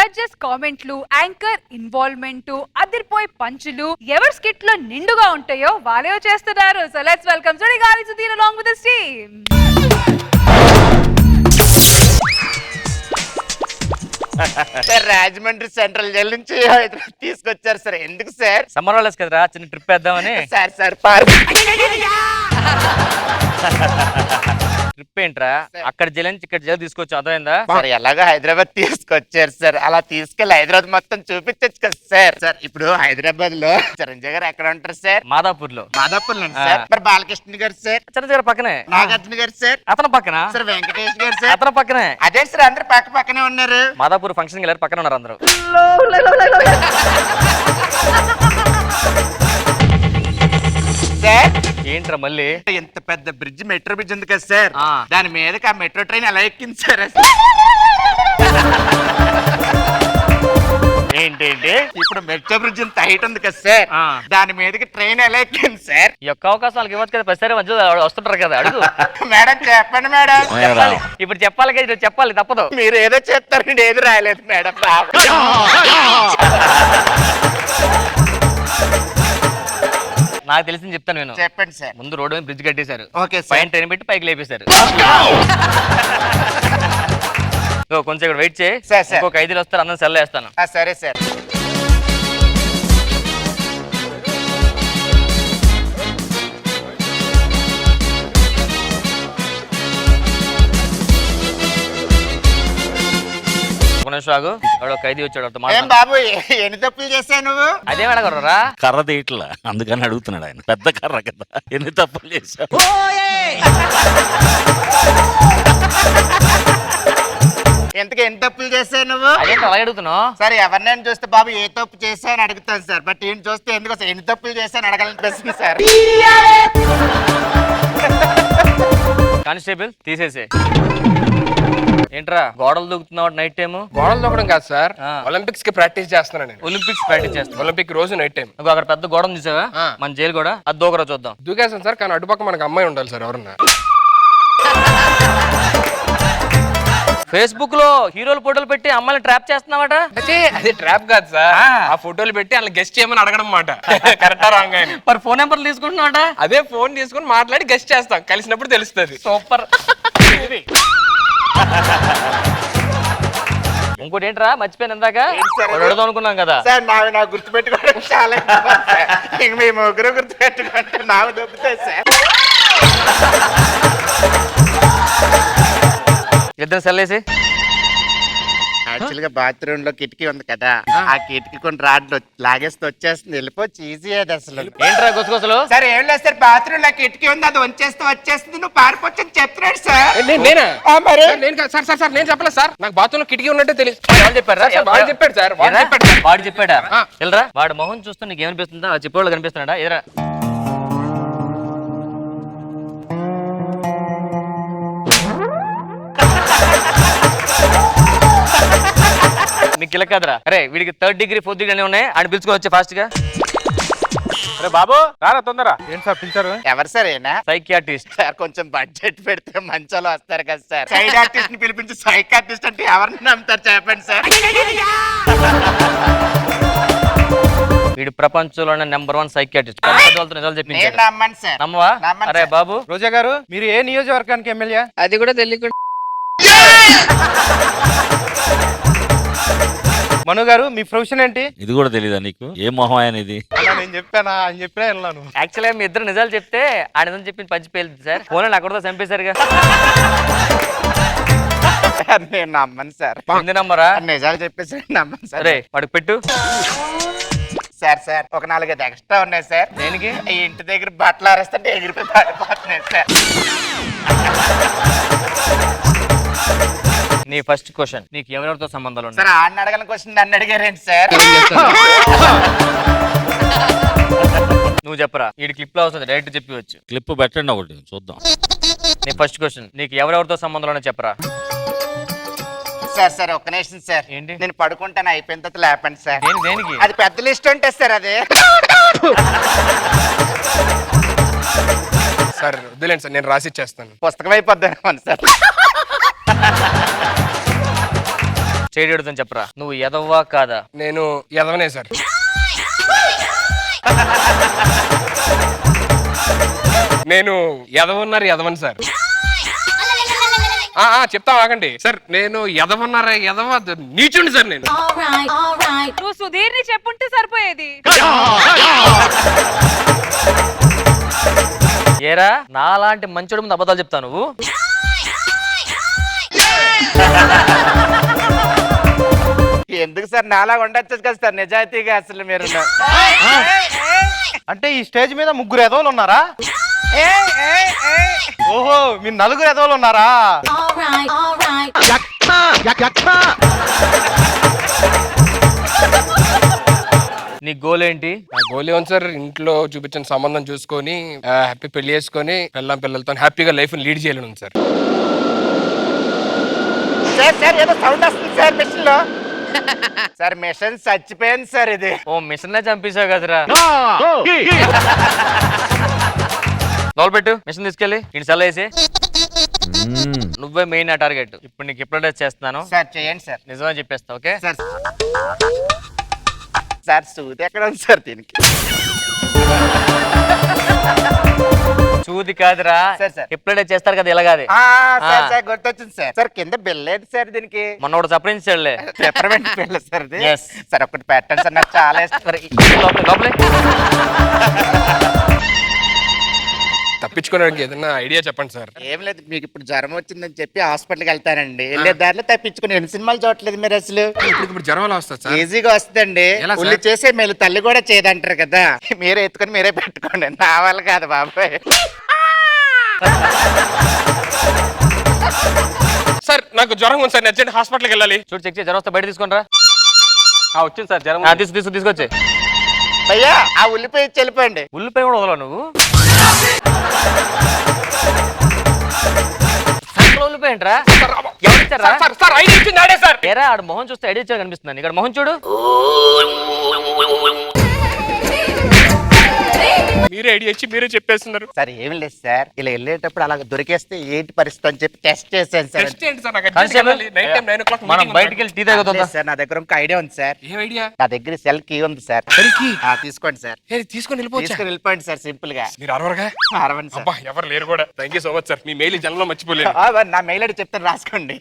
Judges కామెంట్లు, anchor involvement, అదిరిపోయి పంచులు ఎవరి స్కిట్ లో నిండుగా ఉంటాయో వాళ్ళే చేస్తున్నారు. So let's welcome Sudigali Sudheer along with his team. Sir Rajahmundry central jail నుంచి తీసుకొచ్చారు సార్. ఎందుకు సార్? సమ్మర్ హాలిడేస్ కదరా, చిన్న ట్రిప్ వేద్దామని. సార్ ట్రిప్ ఏంట్రా? అక్కడ జైలు నుంచి ఇక్కడ జైలు తీసుకొచ్చి అర్థమైందా? సార్ ఎలాగో హైదరాబాద్ తీసుకొచ్చారు సార్. అలా తీసుకెళ్లి హైదరాబాద్ మొత్తం చూపించచ్చు కదా సార్. సార్ ఇప్పుడు హైదరాబాద్ లో చిరంజీవి గారు ఎక్కడ ఉంటారు సార్? మాదాపూర్ లో. మాదాపూర్ లో సార్. మరి బాలకృష్ణ గారు సార్? చిరంజీవి గారు పక్కనే. నాగార్జున గారు సార్? అతను పక్కన. సార్ వెంకటేష్ గారు సార్? అతను పక్కనే. అదే సార్, అందరు పక్క పక్కనే ఉన్నారు. మాదాపూర్ ఫంక్షన్ వెళ్ళారు, పక్కన ఉన్నారు అందరూ. సార్ ఏంట్రా మళ్ళీ? ఎంత పెద్ద బ్రిడ్జ్, మెట్రో బ్రిడ్జ్ ఉంది కదా సార్, దాని మీదకి ఆ మెట్రో ట్రైన్ ఎలా ఎక్కింది సార్? ఏంటంటే ఇప్పుడు మెట్రో బ్రిడ్జ్ ఇంత హైట్ ఉంది కదా సార్, దాని మీదకి ట్రైన్ ఎలా ఎక్కింది సార్? ఈ యొక్క అవకాశాలకు ఇవ్వచ్చు కదా, ప్రతిసారి మధ్యలో వస్తుంటారు కదా, అడుగు. మేడం చెప్పండి మేడం. చెప్పాలి, ఇప్పుడు చెప్పాలి కదా, చెప్పాలి తప్పదు. మీరు ఏదో చెప్తారండి, ఏది రాయలేదు మేడం. నాకు తెలిసింది చెప్తాను నేను. చెప్పండి సార్. ముందు రోడ్డు మీద బ్రిడ్జ్ కట్టేశారు, ఓకే సార్. పైన ట్రైన్ పెట్టి పైకి లేపేశారు. కొంచెం ఇక్కడ వెయిట్ చేయి, ఇంకొక 5 వస్తారు, అందరం సెల్ వేస్తాను. సరే సార్. షాగు వాడు ఒక 5 వచ్చాడు. ఏం బాబు ఎన్ని తప్పులు చేశావు నువ్వు? అదే అడగరా? కర్ర తీయట్లా, అందుకని అడుగుతున్నాడు ఆయన. పెద్ద కర్ర కదా, ఎన్ని తప్పులు చేశావు? ఎంతకు ఎన్ని తప్పులు చేశావు నువ్వు? అదే అలా అడుగుతున్నావు. సరే ఎవరినైనా చూస్తే బాబు ఏ తప్పు చేశాను అడుగుతాను సార్, బట్ ఈయన చూస్తే ఎందుకు సార్ ఎన్ని తప్పులు చేశాను అడగాలనిపిస్తుంది సార్. కానిస్టేబుల్ తీసేసే. ఏంట్రా గోడలు దూకుతున్నావు నైట్ టైం? గోడలు దూకడం కాదు సార్, ఒలింపిక్స్ కి ప్రాక్టీస్ చేస్తున్నాను నేను. ఒలింపిక్స్ ప్రాక్టీస్ చేస్తాను. ఒలింపిక్ రోజు నైట్ టైం. అక్కడ పెద్ద గోడను చూసావా మన జైలు కూడా, అది దూకరా చూద్దాం. దూకేసాను సార్, కానీ అటుపక్క మనకు అమ్మాయి ఉండాలి సార్. ఎవరన్నా ఫేస్బుక్ లో హీరోలు ఫోటోలు పెట్టి అమ్మాయిని ట్రాప్ చేస్తున్నావట? అది ట్రాప్ కాదు సార్, ఆ ఫోటోలు పెట్టి అలా గెస్ట్ చేయమని అడగడం మాట. కరెక్టా రాంగ్ అని. మరి ఫోన్ నెంబర్ తీసుకుంటున్నావట? అదే ఫోన్ తీసుకుని మాట్లాడి గెస్ట్ చేస్తాం, కలిసినప్పుడు తెలుస్తుంది. సూపర్. ఇంకోటి ఏంట్రా మర్చిపోయిన ఇందాక అడుగుదాం అనుకున్నాం కదా సార్. నాకు గుర్తుపెట్టుకోవడం చాలా ఇంక మీ ముగ్గురు గుర్తుపెట్టుకుంటే నాకు దొబ్బుతాయి సార్. ఇద్దరు సెల్లేసి. యాక్చువల్ గా బాత్రూమ్ లో కిటికీ ఉంది కదా, ఆ కిటికీ కొన్ని రాడ్లు లాగేస్తే వచ్చేస్తుంది, వెళ్ళిపోవచ్చు. ఈజీ అది అసలు. ఏంట్రా గుసగుసలు? సార్ ఏం లేదు సార్, బాత్రూమ్ లో కిటికీ ఉంది, అది వంచేస్తే వచ్చేస్తుంది, నువ్వు పారిపోవచ్చు అని చెప్తున్నాడు సార్. నేనా? మరి సార్ నేను చెప్పలేదు సార్, నాకు బాత్రూమ్ లో కిటికీ ఉన్నట్టే తెలియదు. వాళ్ళు చెప్పారా? వాడు చెప్పాడు సార్, వాడు చెప్పాడా? వెళ్ళరా. వాడు మొహం చూస్తే నీకు ఏమనిపిస్తుందా? చెప్పేవాళ్ళు కనిపిస్తున్నాడా? ఎదురా నీకు ఇలా కాదురా. అరే వీడికి 3rd డిగ్రీ 4th డిగ్రీ అనే ఉన్నాయి, ఆయన పిలుచుకొని వచ్చే ఫాస్ట్ గా. అరే బాబు రారా తొందర. ఏం సార్ పిలిచారు? ఎవరు సార్ ఏనా? Psychiatrist sir. కొంచెం బడ్జెట్ పెడితే మంచోళ్ళు వస్తారు కదా సార్. సైడ్ ఆర్టిస్ట్ ని పిలిపించి సైకాట్రిస్ట్ అంటే ఎవరిని నమ్ముతారు చెప్పండి సార్. వీడు ప్రపంచంలోనే #1 సైకియాట్రిస్ట్. నిజాలు చెప్పింది. నేను నమ్మను సార్. నమ్మవా? నమ్మను అరే సార్. బాబు. రోజా గారు మీరు ఏ నియోజకవర్గానికి ఎమ్మెల్యే? అది కూడా తెలియకుండా. మను గారు మీ ప్రొఫెషన్ ఏంటి? ఇది కూడా తెలీదా నీకు? ఏ మొహం ఆయన ఇది? నేను చెప్పానా అని చెప్పినా వెళ్ళాను. యాక్చువల్గా మీ ఇద్దరు నిజాలు చెప్తే ఆయన నిజం చెప్పింది పంచి పేలుతుంది సార్. ఫోన్ అక్కడతో చంపేశారుగా. నేను నమ్మను సార్. ఎన్ని నమ్మరా? నిజాలు చెప్పేసి నమ్మను సార్. అరే వాడికి పెట్టు. సార్ ఒక 4-5 ఎక్స్ట్రా ఉన్నాయి సార్. దేనికి? ఈ ఇంటి దగ్గర బట్టలు ఆరేస్తుంటే ఎగిరిపోయి పడిపోతున్నాయి సార్. నీ ఫస్ట్ క్వశ్చన్, నీకు ఎవరెవరితో సంబంధాలు ఉన్నాయి? సార్ ఆడిని అడగల క్వశ్చన్ నన్ను అడిగారేంటి సార్? నువ్వు చెప్పరా. ఈ క్లిప్ లో వస్తుంది, డైరెక్ట్ చెప్పవచ్చు. క్లిప్ పెట్టండి ఒకటి చూద్దాం. నీ ఫస్ట్ క్వశ్చన్, నీకు ఎవరెవరితో సంబంధాలు ఉన్నాయి చెప్పరా. సార్ ఒక్క నిమిషం సార్. ఏంటి? నేను పడుకుంటాను, అయిపోయిన తర్వాత లేపండి సార్. దేనికి? అది పెద్ద లిస్ట్ ఉంటుంది సార్. అది సార్ వదిలేండి సార్, నేను రాసిచ్చేస్తాను. పుస్తకం అయిపోద్దాను సార్. చేయడుదని చెప్పరా. నువ్వు ఎదవ్వా కాదా? నేను ఎదవనే సార్. నేను ఎదవన్నారు ఎదవని సార్. చెప్తా ఆగండి సార్. నేను ఎదవన్నారా ఎదవ నీచుండి సార్. నేను నువ్వు సుధీర్ ని చెప్పుంటే సరిపోయేది. ఏరా నాలాంటి మంచోడు ముందు అబద్ధాలు చెప్తావు నువ్వు? ఎందుకు సార్ నాలా ఉండొచ్చు కదా సార్ నిజాయితీగా అసలు మీరు. అంటే ఈ స్టేజ్ మీద ముగ్గురు ఎదవలు ఉన్నారా? ఓహో మీరు నలుగురు ఎదవలు ఉన్నారా? నీ గోల్ ఏంటి? నా గోల్ ఏమో సార్, ఇంట్లో చూపించిన సంబంధం చూసుకొని హ్యాపీ పెళ్లి చేసుకొని పిల్లలతో హ్యాపీగా లైఫ్ లీడ్ చేయాలని సార్. సార్ ఏదో సౌండ్ వస్తుంది సార్ మిషన్ లో. సార్ మిషన్ చచ్చిపోయింది సార్. ఇది ఓ మిషన్ చంపేశావు కదరా. లోపల పెట్టు మిషన్ తీసుకెళ్ళి ఇంటి సెల్ వేసి. నువ్వే మెయిన్ ఆ టార్గెట్. ఇప్పుడు నీకు ఎప్పుడు చేస్తున్నాను సార్ చేయండి సార్. నిజమే చెప్పేస్తా. ఓకే సార్ సార్ సూది ఎక్కడ ఉంది సార్ దీనికి? చూది కాదురా సార్, సార్. ఎప్పుడైతే చేస్తారు కదా ఇలాగాది. సార్ సార్ గుర్తొచ్చింది సార్. సార్ కింద బిల్ లేదు సార్ దీనికి. మొన్న ఒకటి సపరించాడులే. పెప్పర్మెంట్ బిల్ సార్ ఇది. Yes. సార్ ఒకటి పెట్టండి సార్, నాకు చాలా ఇష్టం. సరే లోపలే తప్పించుకోవడానికి ఏదైనా ఐడియా చెప్పండి సార్. ఏం లేదు, మీకు ఇప్పుడు జ్వరం వచ్చిందని చెప్పి హాస్పిటల్కి వెళ్తానండి. వెళ్ళే దారిలో తప్పించుకుని ఎన్ని సినిమాలు చూడట్లేదు మీరు అసలు. ఇప్పుడు జ్వరం ఎలా వస్తుంది సార్? ఈజీగా వస్తుందండి. ఎలా సార్? ఉల్లి చేసే మేలు తల్లి కూడా చేయదంటారు కదా. మీరే ఎత్తుకొని మీరే పెట్టుకోండి. నా వల్ల కాదు బాబాయ్. సార్ నాకు జ్వరం ఉంది సార్, అర్జెంట్ హాస్పిటల్కి వెళ్ళాలి. చూడు చెక్ చేసి జ్వరం వస్తే బయట తీసుకొని రా. వచ్చింది సార్ జ్వరం. తీసుకొచ్చే అయ్యా ఆ ఉల్లిపాయ ఇచ్చి వెళ్ళిపోండి. ఉల్లిపాయ కూడా వదలవు నువ్వు. ఉల్లిపాయ ఏంట్రా? ఎవరు ఇచ్చారా? సార్ ఐడి ఇచ్చింది ఆడే సార్. ఏరా ఆడు మొహం చూస్తే ఐడి ఇచ్చాడు కనిపిస్తుంది. ఇక్కడ మొహం చూడు. మీరే ఐడి ఇచ్చి మీరే చెప్పేస్తున్నారు. సార్ ఏం లేదు సార్, ఇలా వెళ్ళేటప్పుడు అలా దొరికేస్తే ఏంటి పరిస్థితి అని చెప్పి టెస్ట్ చేశాను సార్. టెస్ట్ ఏంటి సార్? నాకు అర్జెంట్ వెళ్ళాలి. నైట్ టైం 9 o'clock మనం మీటింగ్ బయటికి వెళ్ళి టీ తాగుతుందా? లేదు సార్, నా దగ్గర ఒక ఐడియా ఉంది సార్. ఏం ఐడియా? నా దగ్గర సెల్ కీ ఉంది సార్. Cell key? తీసుకోండి సార్. తీసుకొని వెళ్ళిపోవచ్చా? తీసుకొని వెళ్ళిపోండి సార్, సింపుల్ గా. మీరు అరవరుగా? అరవండి సార్. అబ్బా ఎవరు లేరు కూడా. Thank you so much sir. Me mail జనంలో మర్చిపోలేదు. నా మెయిల్ ఐడి చెప్తాను, రాసుకోండి.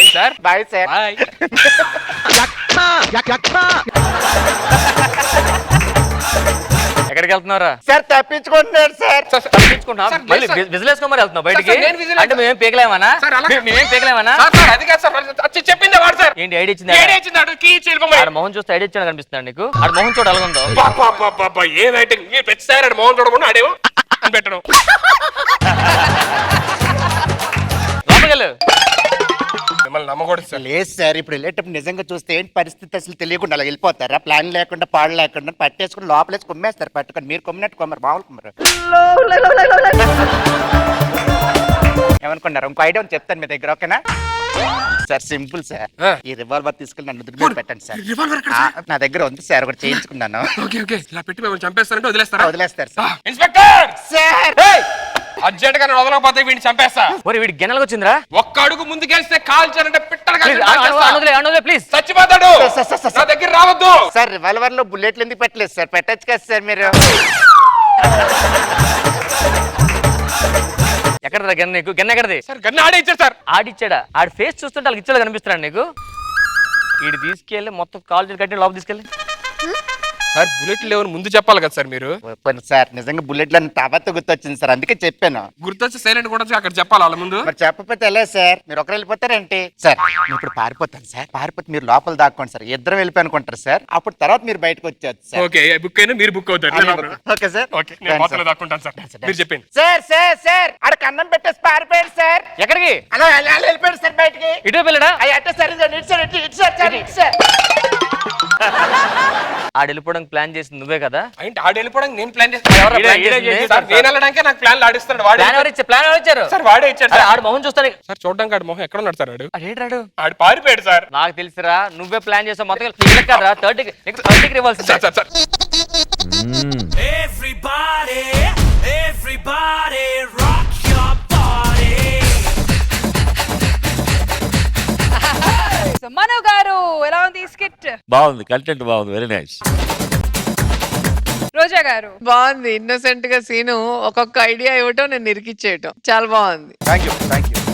ఏం సార్? Bye sir. బాయ్. ఎక్కడికి వెళ్తున్నారా? సార్ తప్పించుకుంటున్నాడు సార్. తప్పించుకుంటున్నా సార్, మళ్ళీ సార్. విజిలేసుకో మరి వెళ్తున్నావు బయటికి. సార్, నేను విజిల్ అంటే మేమేం పీకలేమనా? సార్, అలా కాదు. మేమేం పీకలేమనా? సార్, అది కాదు సార్. వచ్చి చెప్పిందే వాడు సార్. ఏంటి ఐడి ఇచ్చింది? ఏడే ఇచ్చిందాడు, కీ ఇచ్చి వెళ్ళిపోమని. ఆడ మొహం చూస్తే ఐడి ఇచ్చాడు కనిపిస్తున్నాడు నీకు. ఆడ మొహం చూడ అలాగుందో. పాపా ఏ రైటింగ్. మీరు ప్రతిసారి ఆడు మోహన్ చూడకుండా ఆడేమో అని పెట్టడం. లోపలికి వెళ్ళు. మిమ్మల్ని నమ్మకూడదు సార్. లేదు సార్, ఇప్పుడు వెళ్ళేటప్పుడు నిజంగా చూస్తే ఏంటి పరిస్థితి అసలు తెలియకుండా అలా వెళ్ళిపోతారా? ప్లాన్ లేకుండా పాడు లేకుండా పట్టేసుకుని లోపలేసి కొమ్మేస్తారు. పట్టుకొని మీరు కొమ్మినట్టు కొమ్మరు, మామూలు కొమ్మరు. ఏమనుకున్నారు? ఇంకో ఐడియా చెప్తాను మీ దగ్గర, ఓకేనా సార్? Simple sir. ఈ రివాల్వర్ తీసుకెళ్ళి నన్ను దుర్గా పెట్టండి సార్. రివాల్వర్ ఎక్కడ సార్? నా దగ్గర ఉంది సార్, ఒకటి చేయించుకున్నాను. Okay okay. ఇలా పెట్టి మిమ్మల్ని చంపేస్తారంటే వదిలేస్తారా? వదిలేస్తారు సార్. ఇన్స్పెక్టర్ సార్ అర్జెంట్ గా వదలకపోతే వీడిని చంపేస్తా. ఒరే వీడి గిన్నెలకు వచ్చిందిరా. ఒక్క అడుగు ముందుకేస్తే కాల్చారంటే పిట్టలుగా ప్లీజ్ చచ్చిపోతాడు. Sir, sir, sir. నా దగ్గర రావద్దు సార్. రివాల్వర్ లో బుల్లెట్లు ఎందుకు పెట్టలేదు సార్? పెట్టచ్చు కదా సార్ మీరు. ఎక్కడ గిన్నె నీకు? గిన్నె ఎక్కడది? సార్. గన్ను ఆడే ఇచ్చారు సార్. ఆడిచ్చాడా? ఆడి ఫేస్ చూస్తుంటే వాళ్ళకి ఇచ్చాడు కనిపిస్తున్నాడు నీకు. వీడు తీసుకెళ్ళి మొత్తం కాల్ కట్టి లోపల తీసుకెళ్ళి. సార్ బుల్లెట్ లేవని ముందు చెప్పాలి కదా సార్ మీరు. సార్ నిజంగా బుల్లెట్లు అని తర్వాత గుర్తొచ్చింది సార్, అందుకే చెప్పాను. గుర్తొచ్చి సైలెంట్ కూడా అక్కడ చెప్పాలి వాళ్ళ ముందు. మరి చెప్పకపోతే ఎలా సార్? మీరు ఒకరు వెళ్ళిపోతారేంటి సార్? నేను ఇప్పుడు పారిపోతాను సార్. పారిపోతే మీరు లోపల దాక్కోండి సార్. ఇద్దరు వెళ్ళిపోయి అనుకుంటారు సార్. అప్పుడు తర్వాత మీరు బయటకు వచ్చేది సార్. ఓకే బుక్ అయినా మీరు బుక్ అవుతారు. Okay sir. ఓకే నేను మాత్రం దాక్కుంటాను సార్. మీరు చెప్పండి. సార్ సార్ సార్ ఆడ కన్నం పెట్టేసి పారిపోయాడు సార్. ఎక్కడికి? అలా అలా వెళ్ళిపోయాడు సార్ బయటికి. ఇటు వెళ్ళడా? అయ్యి అంటే సార్ ఇటు సార్ ఇటు సార్ సార్ ఇటు సార్. ఆడు వెళ్ళిపోవడానికి ప్లాన్ చేసింది నువ్వే కదా? అంటే ఆడు వెళ్ళిపోవడానికి నేను ప్లాన్ చేస్తాను. ఎవరో plan చేసింది? సార్ నేను వెళ్ళడానికే నాకు ప్లాన్ ఆడిస్తాడు వాడు. ప్లాన్ ఎవరు ఇచ్చారు? సార్ వాడే ఇచ్చాడు సార్. ఆడు మొహం చూస్తాను. సార్ చూడడానికి ఆడు మొహం ఎక్కడ ఉన్నాడు సార్? ఆడు అడేటాడు? ఆడు పారిపోయాడు సార్. నాకు తెలుసురా, నువ్వే ప్లాన్ చేసావు మొత్తం కదా. 30కి ఇవ్వాల్సింది. Sir sir sir Everybody rock your body. Skit బాగుంది, కంటెంట్ బాగుంది, వెరీ నైస్. రోజా గారు. బాగుంది. ఇన్నోసెంట్ గా సీను ఒక్కొక్క ఐడియా ఇవ్వటం, నేను ఇరికిచ్చేయటం చాలా బాగుంది. Thank you